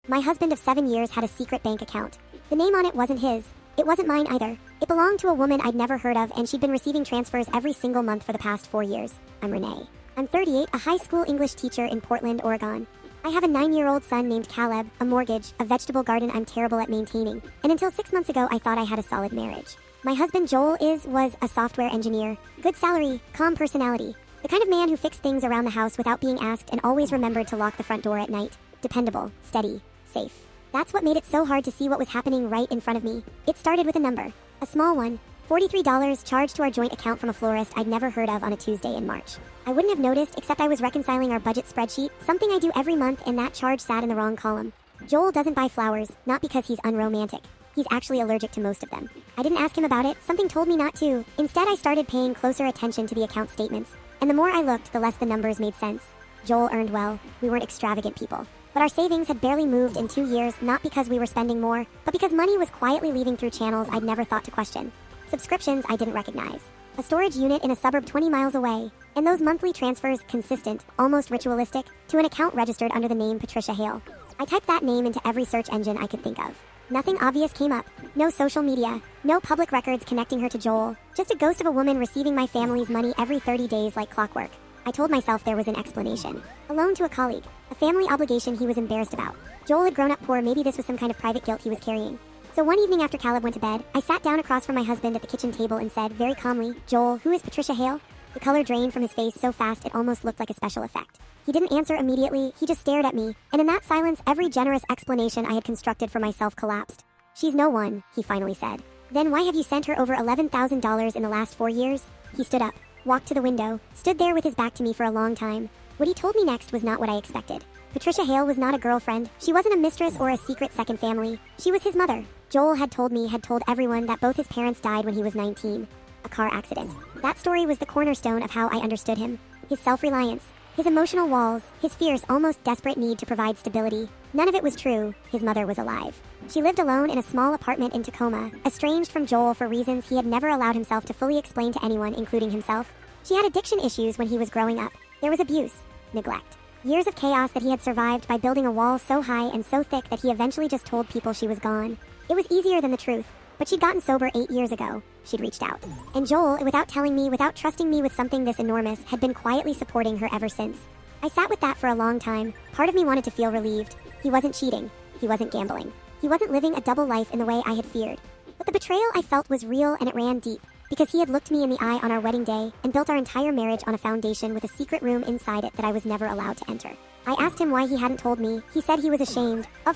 My husband of 7 years had a secret bank account. The name on it wasn't his. It wasn't mine either. It belonged to a woman I'd never heard of, and she'd been receiving transfers every single month for the past 4 years. I'm Renee. I'm 38, a high school English teacher in Portland, Oregon. I have a 9-year-old son named Caleb, a mortgage, a vegetable garden I'm terrible at maintaining, and until 6 months ago I thought I had a solid marriage. My husband Joel was a software engineer. Good salary, calm personality. The kind of man who fixed things around the house without being asked and always remembered to lock the front door at night. Dependable, steady, safe. That's what made it so hard to see what was happening right in front of me. It started with a number. A small one. $43 charged to our joint account from a florist I'd never heard of on a Tuesday in March. I wouldn't have noticed except I was reconciling our budget spreadsheet, something I do every month, and that charge sat in the wrong column. Joel doesn't buy flowers, not because he's unromantic. He's actually allergic to most of them. I didn't ask him about it, something told me not to. Instead, I started paying closer attention to the account statements. And the more I looked, the less the numbers made sense. Joel earned well. We weren't extravagant people. But our savings had barely moved in 2 years, not because we were spending more, but because money was quietly leaving through channels I'd never thought to question. Subscriptions I didn't recognize. A storage unit in a suburb 20 miles away. And those monthly transfers consistent, almost ritualistic, to an account registered under the name Patricia Hale. I typed that name into every search engine I could think of. Nothing obvious came up. No social media. No public records connecting her to Joel. Just a ghost of a woman receiving my family's money every 30 days like clockwork. I told myself there was an explanation. A loan to a colleague. A family obligation he was embarrassed about. Joel had grown up poor, maybe this was some kind of private guilt he was carrying. So one evening after Caleb went to bed, I sat down across from my husband at the kitchen table and said, very calmly, "Joel, who is Patricia Hale?" The color drained from his face so fast it almost looked like a special effect. He didn't answer immediately, he just stared at me, and in that silence every generous explanation I had constructed for myself collapsed. "She's no one," he finally said. "Then why have you sent her over $11,000 in the last 4 years? He stood up, walked to the window, stood there with his back to me for a long time. What he told me next was not what I expected. Patricia Hale was not a girlfriend. She wasn't a mistress or a secret second family. She was his mother. Joel had told everyone that both his parents died when he was 19. A car accident. That story was the cornerstone of how I understood him. His self-reliance. His emotional walls. His fierce, almost desperate need to provide stability. None of it was true. His mother was alive. She lived alone in a small apartment in Tacoma, estranged from Joel for reasons he had never allowed himself to fully explain to anyone, including himself. She had addiction issues when he was growing up. There was abuse. Neglect. Years of chaos that he had survived by building a wall so high and so thick that he eventually just told people she was gone. It was easier than the truth, but she'd gotten sober 8 years ago. She'd reached out. And Joel, without telling me, without trusting me with something this enormous, had been quietly supporting her ever since. I sat with that for a long time. Part of me wanted to feel relieved. He wasn't cheating. He wasn't gambling. He wasn't living a double life in the way I had feared. But the betrayal I felt was real, and it ran deep. Because he had looked me in the eye on our wedding day and built our entire marriage on a foundation with a secret room inside it that I was never allowed to enter. I asked him why he hadn't told me. He said he was ashamed. Of